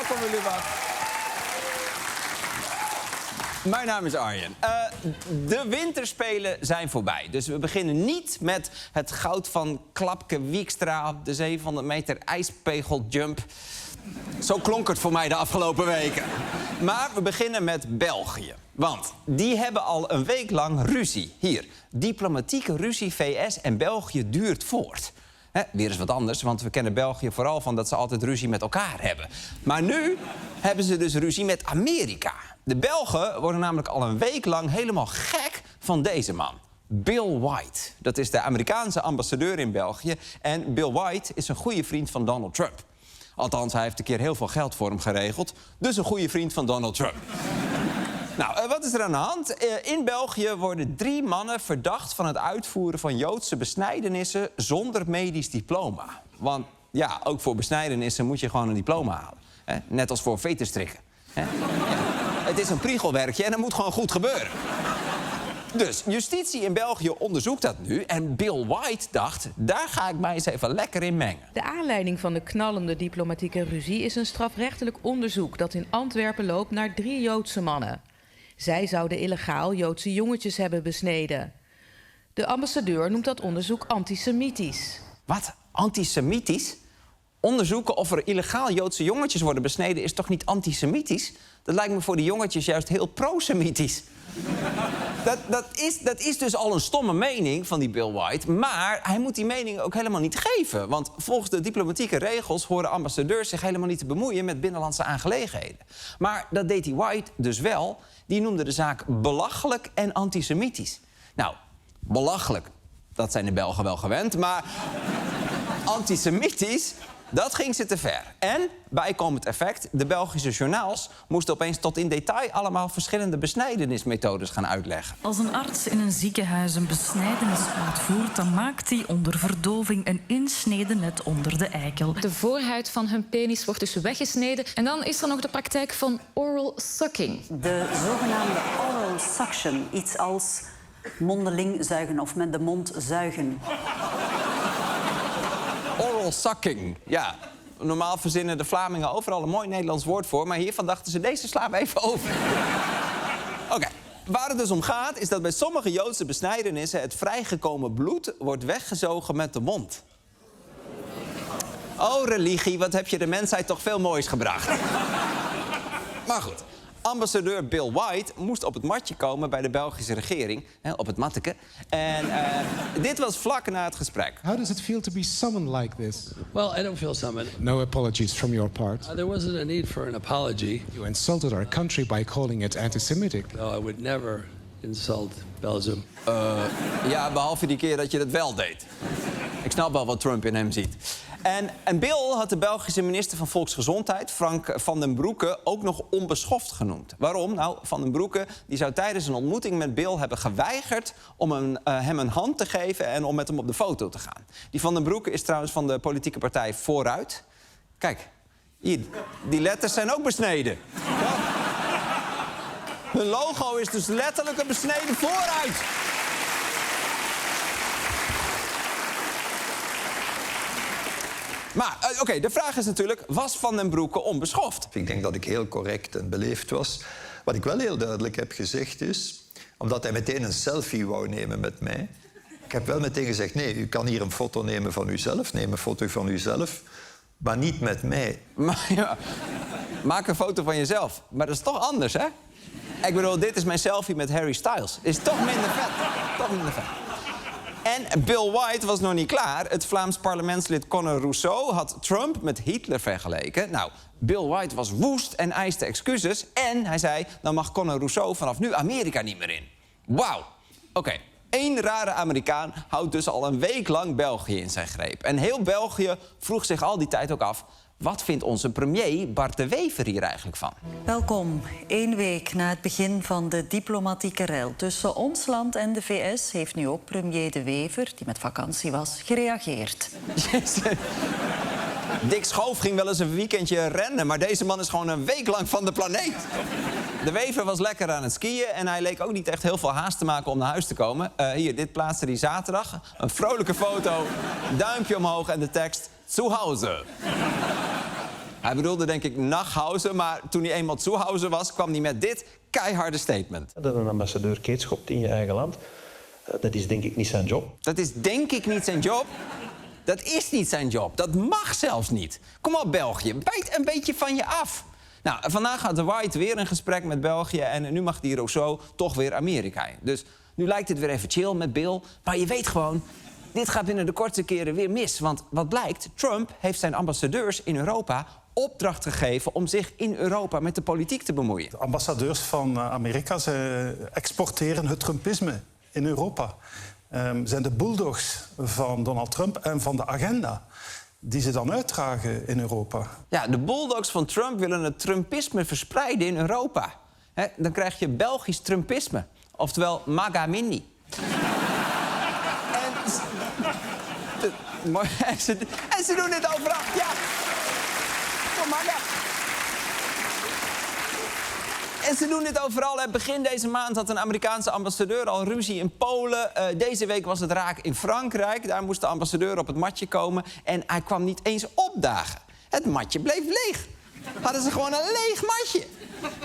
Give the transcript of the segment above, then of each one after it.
Welkom in Lubach. Mijn naam is Arjen. De winterspelen zijn voorbij. Dus we beginnen niet met het goud van Klapke Wiekstra op de 700 meter ijspegeljump. Zo klonk het voor mij de afgelopen weken. Maar we beginnen met België. Want die hebben al een week lang ruzie. Hier, diplomatieke ruzie VS en België duurt voort. Weer eens wat anders, want we kennen België vooral van dat ze altijd ruzie met elkaar hebben. Maar nu hebben ze dus ruzie met Amerika. De Belgen worden namelijk al een week lang helemaal gek van deze man. Bill White. Dat is de Amerikaanse ambassadeur in België. En Bill White is een goede vriend van Donald Trump. Althans, hij heeft een keer heel veel geld voor hem geregeld. Dus een goede vriend van Donald Trump. Nou, wat is er aan de hand? In België worden 3 mannen verdacht van het uitvoeren van Joodse besnijdenissen zonder medisch diploma. Want ja, ook voor besnijdenissen moet je gewoon een diploma halen. Hè? Net als voor veterstrikken. Hè? Ja. Het is een priegelwerkje en dat moet gewoon goed gebeuren. Dus justitie in België onderzoekt dat nu. En Bill White dacht, daar ga ik mij eens even lekker in mengen. De aanleiding van de knallende diplomatieke ruzie is een strafrechtelijk onderzoek dat in Antwerpen loopt naar 3 Joodse mannen. Zij zouden illegaal Joodse jongetjes hebben besneden. De ambassadeur noemt dat onderzoek antisemitisch. Wat? Antisemitisch? Onderzoeken of er illegaal Joodse jongetjes worden besneden is toch niet antisemitisch? Dat lijkt me voor die jongetjes juist heel pro-semitisch. Dat is dus al een stomme mening van die Bill White. Maar hij moet die mening ook helemaal niet geven. Want volgens de diplomatieke regels horen ambassadeurs zich helemaal niet te bemoeien met binnenlandse aangelegenheden. Maar dat deed die White dus wel. Die noemde de zaak belachelijk en antisemitisch. Nou, belachelijk, dat zijn de Belgen wel gewend. Maar antisemitisch, dat ging ze te ver. En, bijkomend effect, de Belgische journaals moesten opeens tot in detail allemaal verschillende besnijdenismethodes gaan uitleggen. Als een arts in een ziekenhuis een besnijdenis uitvoert, dan maakt hij onder verdoving een insnede net onder de eikel. De voorhuid van hun penis wordt dus weggesneden. En dan is er nog de praktijk van oral sucking. De zogenaamde oral suction, iets als mondeling zuigen of met de mond zuigen. Oral sucking, ja. Normaal verzinnen de Vlamingen overal een mooi Nederlands woord voor, maar hiervan dachten ze, deze slaan we even over. Oké, waar het dus om gaat, is dat bij sommige Joodse besnijdenissen het vrijgekomen bloed wordt weggezogen met de mond. Oh, religie, wat heb je de mensheid toch veel moois gebracht. Maar goed. Ambassadeur Bill White moest op het matje komen bij de Belgische regering. Op het matteke. En dit was vlak na het gesprek. How does it feel to be summoned like this? Well, I don't feel summoned. No apologies from your part. There wasn't a need for an apology. You insulted our country by calling it anti-Semitic. No, I would never insult Belgium. Ja, behalve die keer dat je dat wel deed. Ik snap wel wat Trump in hem ziet. En Bill had de Belgische minister van Volksgezondheid, Frank van den Broeke, ook nog onbeschoft genoemd. Waarom? Nou, Van den Broeke die zou tijdens een ontmoeting met Bill hebben geweigerd om hem een hand te geven en om met hem op de foto te gaan. Die Van den Broeke is trouwens van de politieke partij Vooruit. Kijk, hier, die letters zijn ook besneden. Ja. Hun logo is dus letterlijk een besneden Vooruit. Maar oké, de vraag is natuurlijk, was Van den Broeke onbeschoft? Ik denk dat ik heel correct en beleefd was. Wat ik wel heel duidelijk heb gezegd is, omdat hij meteen een selfie wou nemen met mij. Ik heb wel meteen gezegd, nee, u kan hier een foto nemen van uzelf. Neem een foto van uzelf, maar niet met mij. Maar ja, maak een foto van jezelf. Maar dat is toch anders, hè? Ik bedoel, dit is mijn selfie met Harry Styles. Is toch minder vet. Toch minder vet. En Bill White was nog niet klaar. Het Vlaams parlementslid Conor Rousseau had Trump met Hitler vergeleken. Nou, Bill White was woest en eiste excuses. En hij zei, dan mag Conor Rousseau vanaf nu Amerika niet meer in. Wauw. Oké. 1 rare Amerikaan houdt dus al een week lang België in zijn greep. En heel België vroeg zich al die tijd ook af, wat vindt onze premier Bart de Wever hier eigenlijk van? Welkom. 1 week na het begin van de diplomatieke rel tussen ons land en de VS heeft nu ook premier De Wever, die met vakantie was, gereageerd. Yes. Dick Schoof ging wel eens een weekendje rennen, maar deze man is gewoon een week lang van de planeet. De Wever was lekker aan het skiën en hij leek ook niet echt heel veel haast te maken om naar huis te komen. Hier, dit plaatste hij zaterdag. Een vrolijke foto, duimpje omhoog en de tekst: Zuhause. Hij bedoelde denk ik Nachhausen, maar toen hij eenmaal Zuhause was, kwam hij met dit keiharde statement. Dat een ambassadeur keetschopt in je eigen land, dat is denk ik niet zijn job. Dat is denk ik niet zijn job. Dat is niet zijn job. Dat mag zelfs niet. Kom op, België. Bijt een beetje van je af. Nou, vandaag gaat de White weer in gesprek met België... en nu mag die Rousseau toch weer Amerika in. Dus nu lijkt het weer even chill met Bill. Maar je weet gewoon, dit gaat binnen de kortste keren weer mis. Want wat blijkt, Trump heeft zijn ambassadeurs in Europa opdracht gegeven om zich in Europa met de politiek te bemoeien. De ambassadeurs van Amerika, ze exporteren het Trumpisme in Europa. Zijn de bulldogs van Donald Trump en van de agenda die ze dan uitdragen in Europa. Ja, de bulldogs van Trump willen het Trumpisme verspreiden in Europa. Dan krijg je Belgisch Trumpisme. Oftewel MAGA Mini. En ze doen dit overal. Ja. Kom MAGA. En ze doen dit overal. Begin deze maand had een Amerikaanse ambassadeur al ruzie in Polen. Deze week was het raak in Frankrijk. Daar moest de ambassadeur op het matje komen. En hij kwam niet eens opdagen. Het matje bleef leeg. Hadden ze gewoon een leeg matje.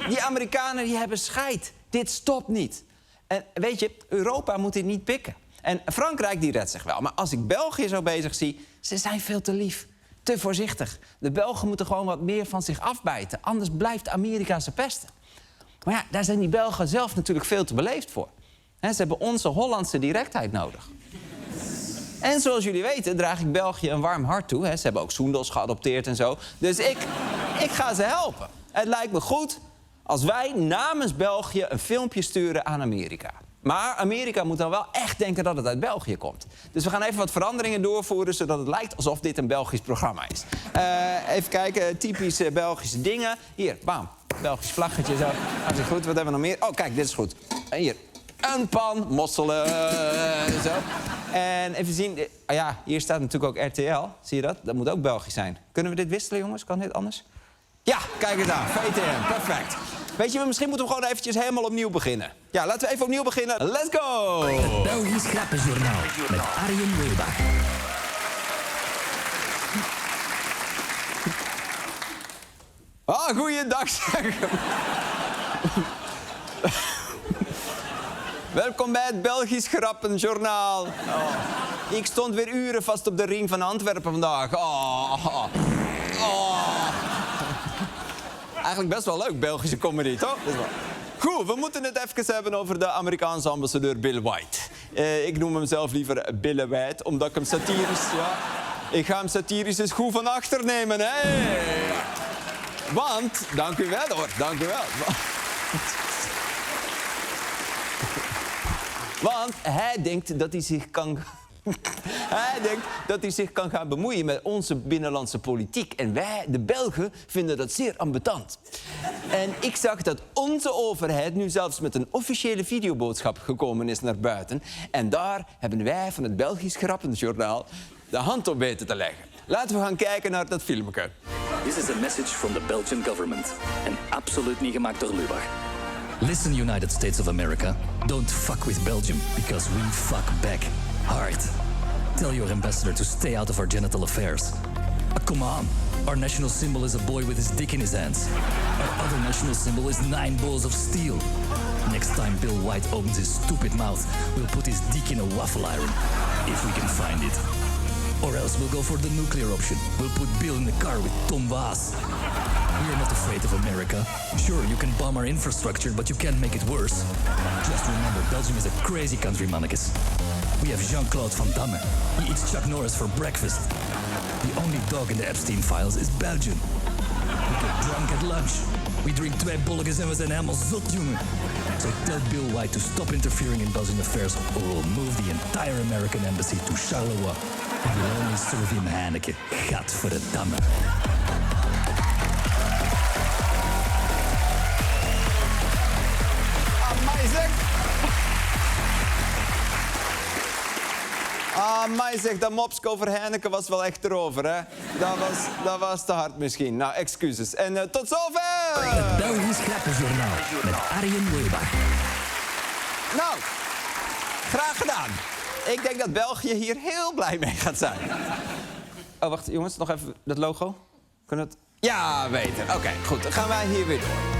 Die Amerikanen die hebben scheid. Dit stopt niet. En weet je, Europa moet dit niet pikken. En Frankrijk die redt zich wel. Maar als ik België zo bezig zie, ze zijn veel te lief. Te voorzichtig. De Belgen moeten gewoon wat meer van zich afbijten. Anders blijft Amerika ze pesten. Maar ja, daar zijn die Belgen zelf natuurlijk veel te beleefd voor. Ze hebben onze Hollandse directheid nodig. En zoals jullie weten draag ik België een warm hart toe. Ze hebben ook Soendels geadopteerd en zo. Dus ik ga ze helpen. Het lijkt me goed als wij namens België een filmpje sturen aan Amerika. Maar Amerika moet dan wel echt denken dat het uit België komt. Dus we gaan even wat veranderingen doorvoeren, zodat het lijkt alsof dit een Belgisch programma is. Even kijken, typische Belgische dingen. Hier, bam, Belgisch vlaggetje zo. Hartstikke goed, wat hebben we nog meer? Oh, kijk, dit is goed. Hier, een pan, mosselen, zo. En even zien, ja, hier staat natuurlijk ook RTL. Zie je dat? Dat moet ook Belgisch zijn. Kunnen we dit wisselen, jongens? Kan dit anders? Ja, kijk eens aan, VTM, perfect. Weet je, misschien moeten we gewoon eventjes helemaal opnieuw beginnen. Ja, laten we even opnieuw beginnen. Let's go! Het Belgisch Grappenjournaal met Arjen Weubach. Ah, goeiedag, zeg. Welkom bij het Belgisch Grappenjournaal. Oh. Ik stond weer uren vast op de ring van Antwerpen vandaag. Oh. Eigenlijk best wel leuk, Belgische comedy, toch? Goed, we moeten het even hebben over de Amerikaanse ambassadeur Bill White. Ik noem hem zelf liever Bill White, omdat ik hem satirisch... Ja, ik ga hem satirisch eens goed van achter nemen, hè. Want, dank u wel hoor, dank u wel. Want hij denkt dat hij zich kan... Hij denkt dat hij zich kan gaan bemoeien met onze binnenlandse politiek. En wij, de Belgen, vinden dat zeer ambetant. En ik zag dat onze overheid nu zelfs met een officiële videoboodschap gekomen is naar buiten. En daar hebben wij van het Belgisch Grappenjournaal de hand op weten te leggen. Laten we gaan kijken naar dat filmpje. This is a message from the Belgian government. En absoluut niet gemaakt door Lubach. Listen, United States of America. Don't fuck with Belgium, because we fuck back hard. Tell your ambassador to stay out of our genital affairs. Come on. Our national symbol is a boy with his dick in his hands. Our other national symbol is 9 balls of steel. Next time Bill White opens his stupid mouth, we'll put his dick in a waffle iron. If we can find it. Or else we'll go for the nuclear option. We'll put Bill in the car with Tom Waas. We are not afraid of America. Sure, you can bomb our infrastructure, but you can't make it worse. Just remember, Belgium is a crazy country, mannekes. We have Jean-Claude Van Damme. He eats Chuck Norris for breakfast. The only dog in the Epstein files is Belgian. We get drunk at lunch. We drink 2 bolletjes en we zijn helemaal zot, jongen. So tell Bill White to stop interfering in Belgian affairs or we'll move the entire American embassy to Charleroi. And we'll only serve him Heineken. Gadverdamme. Amai zeg, dat mopske over Heineken was wel echt erover, hè? Dat was te hard misschien. Nou, excuses. En tot zover! Het Belgisch Grappenjournaal met Arjen Weubach. Nou, graag gedaan. Ik denk dat België hier heel blij mee gaat zijn. Oh, wacht, jongens, nog even dat logo. Kunnen we het... Ja, beter. Oké, goed. Dan gaan wij hier weer door.